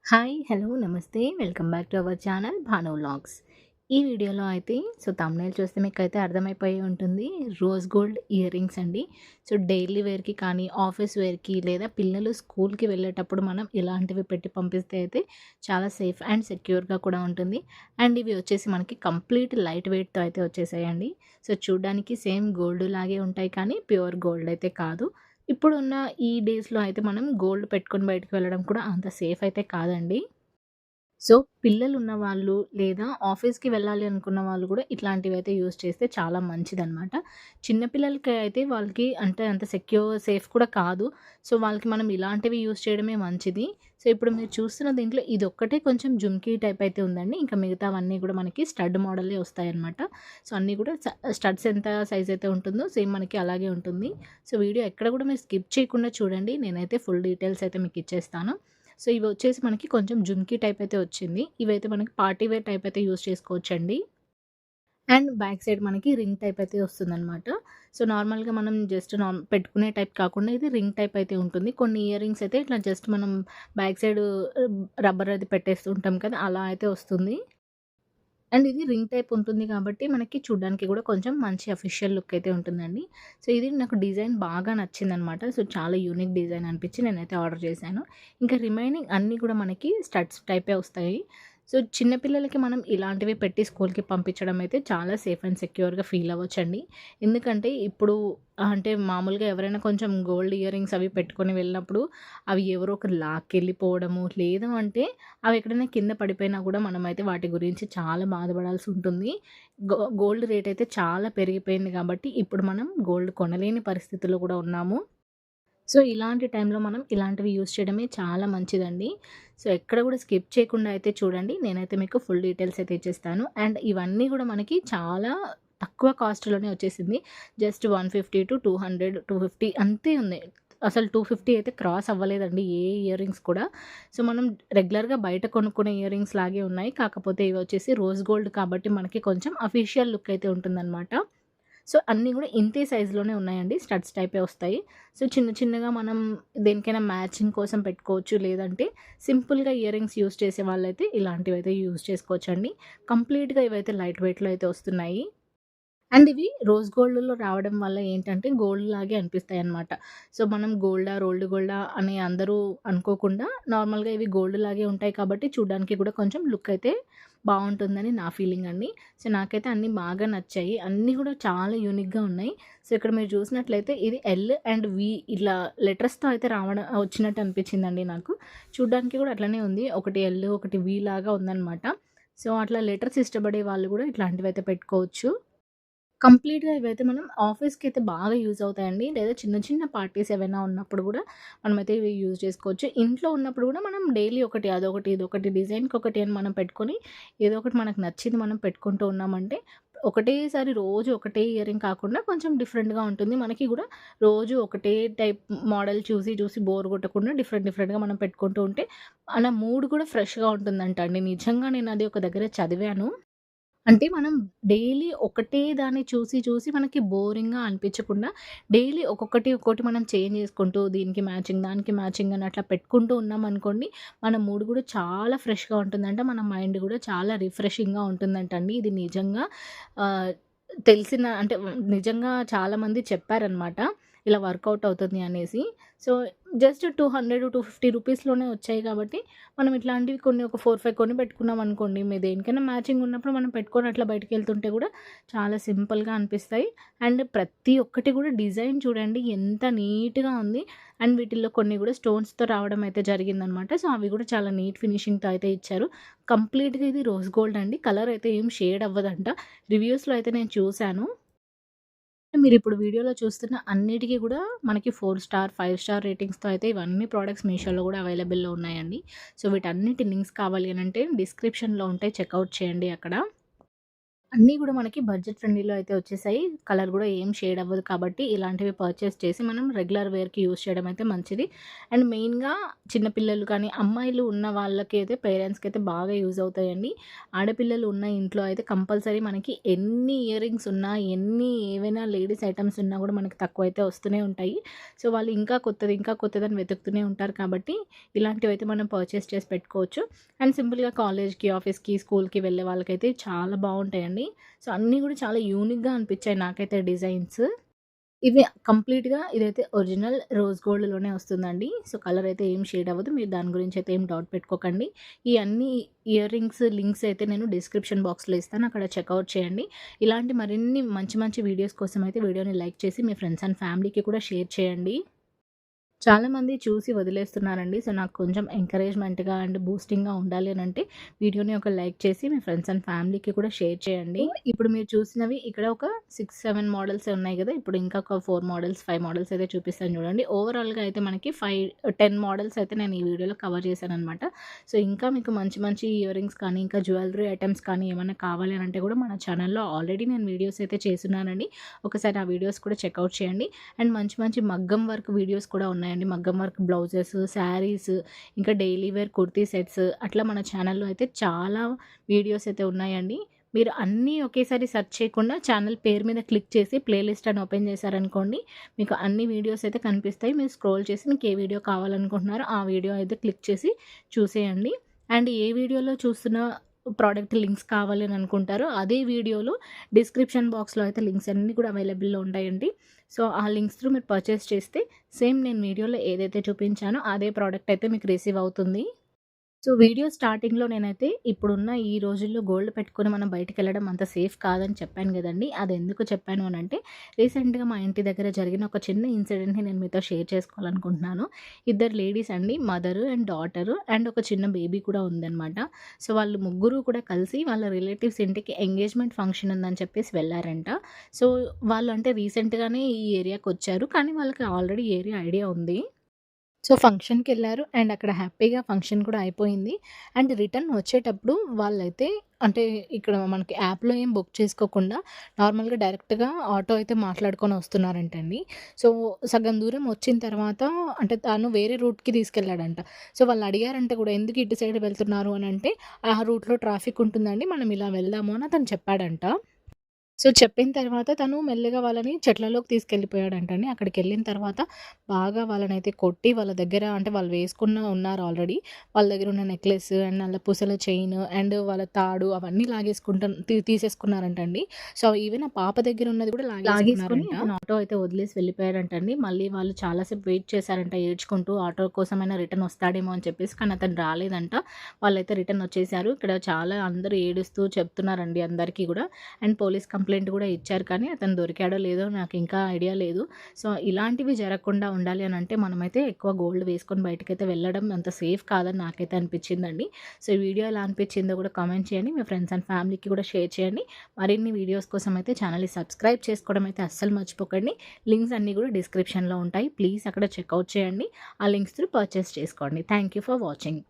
Hi! Hello! నమస్తే. Welcome back to our channel Bhanu vlogs. ఈ వీడియోలో అయితే థంబ్‌నెయిల్ చూస్తే మీకైతే అర్థమైపోయి ఉంటుంది. రోజ్ గోల్డ్ ఇయర్ రింగ్స్ అండి. డైలీ వేర్‌కి కానీ, ఆఫీస్ వేర్‌కి లేదా పిల్లలు స్కూల్‌కి వెళ్ళేటప్పుడు మనం ఇలాంటివి పెట్టి పంపిస్తే అయితే చాలా సేఫ్ అండ్ సెక్యూర్‌గా కూడా ఉంటుంది. అండ్ ఇవి వచ్చేసి మనకి కంప్లీట్ లైట్ వెయిట్‌తో అయితే వచ్చేసాయండి. చూడ్డానికి సేమ్ గోల్డ్ లాగే ఉంటాయి కానీ ప్యూర్ గోల్డ్ అయితే కాదు. ఇప్పుడున్న ఈ డేస్‌లో అయితే మనం గోల్డ్ పెట్టుకొని బయటికి వెళ్ళడం కూడా అంత సేఫ్ అయితే కాదండి. పిల్లలున్న వాళ్ళు లేదా ఆఫీస్‌కి వెళ్ళాలి అనుకున్న వాళ్ళు గూడా ఇట్లాంటివైతే యూజ్ చేస్తే చాలా మంచిదనమాట. చిన్న పిల్లలకి అయితే వాళ్ళకి అంటే అంత సేఫ్ కూడా కాదు. వాళ్ళకి మనం ఇలాంటివి యూజ్ చేయడమే మంచిది. ఇప్పుడు మీరు చూస్తున్న దీంట్లో ఇదొక్కటే కొంచెం జుమ్కీ టైప్ అయితే ఉందండి. ఇంకా మిగతావన్నీ గూడా మనకి స్టడ్ మోడలే వస్తాయన్నమాట. అన్నీ కూడా స్టడ్స్ ఎంత సైజ్ అయితే ఉంటుందో సేమ్ మనకి అలాగే ఉంటుంది. వీడియో ఎక్కడ గూడా మీరు స్కిప్ చేయకుండా చూడండి. నేనైతే ఫుల్ డీటెయిల్స్ అయితే మీకు ఇచ్చేస్తాను. ఇవి వచ్చేసి మనకి కొంచెం జుమ్కీ టైప్ అయితే వచ్చింది. ఇవైతే మనకి పార్టీ వేర్ టైప్ అయితే యూజ్ చేసుకోవచ్చండి. అండ్ బ్యాక్ సైడ్ మనకి రింగ్ టైప్ అయితే వస్తుందనమాట. నార్మల్‌గా మనం జస్ట్ పెట్టుకునే టైప్ కాకుండా ఇది రింగ్ టైప్ అయితే ఉంటుంది. కొన్ని ఇయర్ రింగ్స్ అయితే ఇట్లా జస్ట్ మనం బ్యాక్ సైడ్ రబ్బర్ అది పెట్టేస్తూ ఉంటాం కదా! అలా అయితే వస్తుంది. అండ్ ఇది రింగ్ టైప్ ఉంటుంది కాబట్టి మనకి చూడ్డానికి కూడా కొంచెం మంచి అఫీషియల్ లుక్ అయితే ఉంటుందండి. ఇది నాకు డిజైన్ బాగా నచ్చిందనమాట. చాలా యూనిక్ డిజైన్ అనిపించి నేనైతే ఆర్డర్ చేశాను. ఇంకా రిమైనింగ్ అన్నీ కూడా మనకి స్టడ్స్ టైపే వస్తాయి. చిన్న పిల్లలకి మనం ఇలాంటివి పెట్టి స్కూల్‌కి పంపించడం అయితే చాలా సేఫ్ అండ్ సెక్యూర్‌గా ఫీల్ అవ్వచ్చండి. ఎందుకంటే ఇప్పుడు అంటే మామూలుగా ఎవరైనా కొంచెం గోల్డ్ ఇయర్ రింగ్స్ అవి పెట్టుకొని వెళ్ళినప్పుడు అవి ఎవరో ఒకరు లాక్కెళ్ళిపోవడము, లేదు అంటే అవి ఎక్కడైనా కింద పడిపోయినా కూడా మనమైతే వాటి గురించి చాలా బాధపడాల్సి ఉంటుంది. గోల్డ్ రేట్ అయితే చాలా పెరిగిపోయింది కాబట్టి ఇప్పుడు మనం గోల్డ్ కొనలేని పరిస్థితిలో కూడా ఉన్నాము. ఇలాంటి టైంలో మనం ఇలాంటివి యూజ్ చేయడమే చాలా మంచిదండి. ఎక్కడ కూడా స్కిప్ చేయకుండా అయితే చూడండి. నేనైతే మీకు ఫుల్ డీటెయిల్స్ అయితే ఇచ్చేస్తాను. అండ్ ఇవన్నీ కూడా మనకి చాలా తక్కువ కాస్ట్‌లోనే వచ్చేసింది. జస్ట్ 150-200, 250 అంతే ఉన్నాయి. అసలు 250 అయితే క్రాస్ అవ్వలేదండి ఏ ఇయర్ రింగ్స్ కూడా. మనం రెగ్యులర్‌గా బయట కొనుక్కునే ఇయర్ రింగ్స్ లాగే ఉన్నాయి. కాకపోతే ఇవి వచ్చేసి రోజ్ గోల్డ్ కాబట్టి మనకి కొంచెం అఫీషియల్ లుక్ అయితే ఉంటుందనమాట. అన్నీ గూడా ఇంతే సైజులోనే ఉన్నాయండి. స్టడ్స్ టైపే వస్తాయి. చిన్న చిన్నగా మనం దేనికైనా మ్యాచింగ్ కోసం పెట్టుకోవచ్చు. లేదంటే సింపుల్‌గా ఇయర్ రింగ్స్ యూజ్ చేసే వాళ్ళైతే ఇలాంటివైతే యూజ్ చేసుకోవచ్చండి. కంప్లీట్‌గా ఇవైతే లైట్ వెయిట్‌లో అయితే వస్తున్నాయి. అండ్ ఇవి రోజ్ గోల్డ్‌లో రావడం వల్ల ఏంటంటే గోల్డ్ లాగే అనిపిస్తాయన్నమాట. మనం రోల్డ్ గోల్డా అని అందరూ అనుకోకుండా నార్మల్‌గా ఇవి గోల్డ్ లాగే ఉంటాయి కాబట్టి చూడ్డానికి కూడా కొంచెం లుక్ అయితే బావుంటుందని నా ఫీలింగ్ అండి. నాకైతే అన్నీ బాగా నచ్చాయి. అన్నీ కూడా చాలా యూనిక్‌గా ఉన్నాయి. ఇక్కడ మీరు చూసినట్లయితే ఇది ఎల్ అండ్ వి ఇలా లెటర్స్‌తో అయితే వచ్చినట్టు అనిపించిందండి నాకు. చూడ్డానికి కూడా అట్లనే ఉంది. ఒకటి ఎల్, ఒకటి వి లాగా ఉందన్నమాట. అట్లా లెటర్స్ ఇష్టపడే వాళ్ళు కూడా ఇట్లాంటివైతే పెట్టుకోవచ్చు. కంప్లీట్‌గా ఇవైతే మనం ఆఫీస్‌కైతే బాగా యూజ్ అవుతాయండి. లేదా చిన్న చిన్న పార్టీస్ ఏవైనా ఉన్నప్పుడు గూడా మనమైతే ఇవి యూజ్ చేసుకోవచ్చు. ఇంట్లో ఉన్నప్పుడు గూడా మనం డైలీ ఒకటి అదొకటి, ఇదొకటి డిజైన్‌కొకటి అని మనం పెట్టుకొని ఏదో ఒకటి మనకు నచ్చింది మనం పెట్టుకుంటూ ఉన్నామంటే ఒకటేసారి రోజు ఒకటే ఇయరింగ్ కాకుండా కొంచెం డిఫరెంట్‌గా ఉంటుంది. మనకి గూడా రోజు ఒకటే టైప్ మోడల్ చూసి చూసి బోర్ కొట్టకుండా డిఫరెంట్‌గా మనం పెట్టుకుంటూ ఉంటే మన మూడ్ కూడా ఫ్రెష్‌గా ఉంటుందంట అండి. నిజంగా నేను అది ఒక దగ్గర చదివాను. అంటే మనం డైలీ ఒకటే దాన్ని చూసి, చూసి మనకి బోరింగ్‌గా అనిపించకుండా డైలీ ఒక్కొక్కటి మనం చేంజ్ చేసుకుంటూ దీనికి మ్యాచింగ్, దానికి మ్యాచింగ్ అని అట్లా పెట్టుకుంటూ ఉన్నామనుకోండి, మన మూడ్ కూడా చాలా ఫ్రెష్‌గా ఉంటుందంట. మన మైండ్ కూడా చాలా రిఫ్రెషింగ్‌గా ఉంటుందంటండి. ఇది నిజంగా ఆహ్, తెలిసిన అంటే నిజంగా చాలామంది చెప్పారనమాట. ఇలా వర్కౌట్ అవుతుంది అనేసి. సో, జస్ట్ 200-250 రూపీస్‌లోనే వచ్చాయి కాబట్టి మనం ఇట్లాంటివి కొన్ని ఒక 4, 5 కొని పెట్టుకున్నామనుకోండి, మీ దేనికైనా మ్యాచింగ్ ఉన్నప్పుడు మనం పెట్టుకొని అట్లా బయటికెళ్తుంటే గూడా చాలా సింపుల్‌గా అనిపిస్తాయి. అండ్ ప్రతి ఒక్కటి గూడా డిజైన్ చూడండి ఎంత నీట్‌గా ఉంది. అండ్ వీటిల్లో కొన్ని గూడా స్టోన్స్‌తో రావడం అయితే జరిగిందనమాట. అవి గూడా చాలా నీట్ ఫినిషింగ్‌తో అయితే ఇచ్చారు. కంప్లీట్‌గా ఇది రోజ్ గోల్డ్ అండి. కలర్ అయితే ఏం షేడ్ అవ్వదంట. రివ్యూస్‌లో అయితే నేను చూసాను. మీరిప్పుడు వీడియోలో చూస్తున్న అన్నిటికి గూడా మనకి 4 స్టార్, 5 స్టార్ రేటింగ్స్‌తో అయితే ఇవన్నీ ప్రొడక్ట్స్ మీషోలో గూడా అవైలబుల్‌లో ఉన్నాయండి. వీటన్నిటి లింక్స్ కావాలి అనంటే డిస్క్రిప్షన్‌లో ఉంటాయి. చెక్‌ఔట్ చేయండి అక్కడ. అన్నీ గూడా మనకి బడ్జెట్ ఫ్రెండ్లీలో అయితే వచ్చేసాయి. కలర్ గూడా ఏం షేడ్ అవ్వదు కాబట్టి ఇలాంటివి పర్చేస్ చేసి మనం రెగ్యులర్ వేర్‌కి యూజ్ చేయడం అయితే మంచిది. అండ్ మెయిన్‌గా చిన్న పిల్లలు కానీ, అమ్మాయిలు ఉన్న వాళ్ళకైతే పేరెంట్స్‌కైతే బాగా యూజ్ అవుతాయండి. ఆడపిల్లలు ఉన్న ఇంట్లో అయితే కంపల్సరీ మనకి ఎన్ని ఇయర్ రింగ్స్ ఉన్నా, ఏవైనా లేడీస్ ఐటెమ్స్ ఉన్నా గూడా మనకి తక్కువైతే వస్తూనే ఉంటాయి. సో, వాళ్ళు ఇంకా కొత్తదని వెతుకుతూనే ఉంటారు కాబట్టి ఇలాంటివైతే మనం పర్చేస్ చేసి పెట్టుకోవచ్చు. అండ్ సింపుల్‌గా కాలేజ్‌కి, ఆఫీస్‌కి, స్కూల్‌కి వెళ్ళే వాళ్ళకైతే చాలా బావుంటాయండి. సో, అన్నీ గూడా చాలా యూనిక్‌గా అనిపిచ్చాయి నాకైతే డిజైన్స్. ఇవి కంప్లీట్‌గా ఇదైతే ఒరిజినల్ రోజ్ గోల్డ్‌లోనే వస్తుందండి. సో, కలర్ అయితే ఏం షేడ్ అవ్వదు. మీరు దాని గురించి అయితే ఏం డౌట్ పెట్టుకోకండి. ఈ అన్ని ఇయర్ రింగ్స్ లింక్స్ అయితే నేను డిస్క్రిప్షన్ బాక్స్‌లో ఇస్తాను. అక్కడ చెక్‌ఔట్ చేయండి. ఇలాంటి మరిన్ని మంచి మంచి వీడియోస్ కోసం అయితే వీడియోని లైక్ చేసి మీ ఫ్రెండ్స్ అండ్ ఫ్యామిలీకి కూడా షేర్ చేయండి. చాలామంది చూసి వదిలేస్తున్నారండి. సో, నాకు కొంచెం ఎంకరేజ్‌మెంట్‌గా అండ్ బూస్టింగ్‌గా ఉండాలి అనంటే వీడియోని ఒక లైక్ చేసి మీ ఫ్రెండ్స్ అండ్ ఫ్యామిలీకి కూడా షేర్ చేయండి. ఇప్పుడు మీరు చూసినవి ఇక్కడ ఒక 6, 7 మోడల్సే ఉన్నాయి గదా! ఇప్పుడు ఇంకా ఒక 4 మోడల్స్, 5 మోడల్స్ అయితే చూపిస్తాను చూడండి. ఓవరాల్‌గా అయితే మనకి 10 మోడల్స్ అయితే నేను ఈ వీడియోలో కవర్ చేశాననమాట. సో, ఇంకా మీకు మంచి మంచి ఇయర్ రింగ్స్ కానీ, ఇంకా జ్యువెలరీ ఐటెమ్స్ కానీ ఏమన్నా కావాలి అనంటే కూడా మన ఛానల్‌లో ఆల్రెడీ నేను వీడియోస్ అయితే చేసున్నానండి. ఒకసారి ఆ వీడియోస్ కూడా చెక్‌ఔట్ చేయండి. అండ్ మంచి మంచి మగ్గం వర్క్ వీడియోస్ కూడా ఉన్నాయండి. మగ్గం వర్క్ బ్లౌజెస్, శారీస్, ఇంకా డైలీ వేర్ కుర్తీ సెట్స్ అట్లా మన ఛానల్‌లో అయితే చాలా వీడియోస్ అయితే ఉన్నాయండి. మీరు అన్నీ ఒకేసారి సెర్చ్ చేయకుండా ఛానల్ పేరు మీద క్లిక్ చేసి ప్లేలిస్ట్ అని ఓపెన్ చేశారనుకోండి, మీకు అన్ని వీడియోస్ అయితే కనిపిస్తాయి. మీరు స్క్రోల్ చేసి మీకు ఏ వీడియో కావాలనుకుంటున్నారో ఆ వీడియో అయితే క్లిక్ చేసి చూసేయండి. అండ్ ఏ వీడియోలో చూస్తున్న ప్రోడక్ట్ లింక్స్ కావాలి అని అనుకుంటారో అదే వీడియోలో డిస్క్రిప్షన్ బాక్స్‌లో అయితే లింక్స్ అన్నీ కూడా అవైలబుల్‌లో ఉంటాయండి. సో, ఆ లింక్స్ త్రూ మీరు పర్చేస్ చేస్తే సేమ్ నేను వీడియోలో ఏదైతే చూపించానో అదే ప్రోడక్ట్ అయితే మీకు రిసీవ్ అవుతుంది. సో, వీడియో స్టార్టింగ్‌లో నేనైతే ఇప్పుడున్న ఈ రోజుల్లో గోల్డ్ పెట్టుకొని మనం బయటికెళ్ళడం అంత సేఫ్ కాదని చెప్పాను గదండీ! అదెందుకు చెప్పాను అనంటే, రీసెంట్‌గా మా ఇంటి దగ్గర జరిగిన ఒక చిన్న ఇన్సిడెంట్‌ని నేను మీతో షేర్ చేసుకోవాలనుకుంటున్నాను. ఇద్దరు లేడీస్ అండి. మదరు అండ్ డాటరు అండ్ ఒక చిన్న బేబీ కూడా ఉందనమాట. సో, వాళ్ళు ముగ్గురు కూడా కలిసి వాళ్ళ రిలేటివ్స్ ఇంటికి ఎంగేజ్‌మెంట్ ఫంక్షన్ ఉందని చెప్పేసి వెళ్లారంట. సో, వాళ్ళు అంటే రీసెంట్‌గానే ఈ ఏరియాకొచ్చారు. కానీ వాళ్ళకి ఆల్రెడీ ఏరియా ఐడియా ఉంది. సో, ఫంక్షన్‌కెళ్లారు అండ్ అక్కడ హ్యాపీగా ఫంక్షన్ కూడా అయిపోయింది. అండ్ రిటర్న్ వచ్చేటప్పుడు వాళ్ళైతే అంటే ఇక్కడ మనకి యాప్‌లో ఏం బుక్ చేసుకోకుండా నార్మల్‌గా డైరెక్ట్‌గా ఆటో అయితే మాట్లాడుకొని వస్తున్నారంటండి. సో, సగం దూరం వచ్చిన తర్వాత అంటే తను వేరే రూట్‌కి తీసుకెళ్ళాడంట. సో, వాళ్ళు అడిగారంట కూడా ఎందుకు ఇటు సైడ్ వెళ్తున్నారు అనంటే, "ఆ రూట్‌లో ట్రాఫిక్ ఉంటుందండి. మనం ఇలా వెళ్దాము" అని అతను చెప్పాడంట. సో, చెప్పిన తర్వాత తను మెల్లిగా వాళ్ళని చెట్లలోకి తీసుకెళ్ళిపోయాడంటండి. అక్కడికెళ్ళిన తర్వాత బాగా వాళ్ళనైతే కొట్టి వాళ్ళ దగ్గర అంటే వాళ్ళు ఉన్నారు ఆల్రెడీ. వాళ్ళ దగ్గరున్న నెక్లెస్ అండ్ నల్లపూసల చైన్ అండ్ వాళ్ళ తాడు అవన్నీ తీసేసుకున్నారంటండి. సో, ఈవెన్ ఆ పాప దగ్గరున్నది కూడా లాగేసుకొని అతను ఆటో అయితే వదిలేసి వెళ్ళిపోయారంటండి. మళ్ళీ వాళ్ళు చాలా సేపు వెయిట్ చేశారంట ఏడ్చుకుంటూ ఆటో కోసమైనా రిటర్న్ వస్తాడేమో అని చెప్పేసి. కానీ అతను రాలేదంట. వాళ్ళైతే రిటర్న్ వచ్చేసారు. ఇక్కడ చాలా అందరూ ఏడుస్తూ చెప్తున్నారండి అందరికీ గూడా. అండ్ పోలీస్ కంప్లెయింట్ కూడా ఇచ్చారు. కానీ అతను దొరికాడో లేదో నాకు ఇంకా ఐడియా లేదు. సో, ఇలాంటివి జరగకుండా ఉండాలి అనంటే మనమైతే ఎక్కువ గోల్డ్ వేసుకొని బయటకైతే వెళ్ళడం అంత సేఫ్ కాదని నాకైతే అనిపించిందండి. సో, ఈ వీడియో ఎలా అనిపించిందో కూడా కామెంట్ చేయండి. మీ ఫ్రెండ్స్ అండ్ ఫ్యామిలీకి కూడా షేర్ చేయండి. మరిన్ని వీడియోస్ కోసం అయితే ఛానల్‌ని సబ్స్క్రైబ్ చేసుకోవడం అయితే అస్సలు మర్చిపోకండి. లింక్స్ అన్నీ కూడా డిస్క్రిప్షన్‌లో ఉంటాయి. ప్లీజ్ అక్కడ చెక్‌ఔట్ చేయండి. ఆ లింక్స్ త్రూ పర్చేస్ చేసుకోండి. Thank you for watching.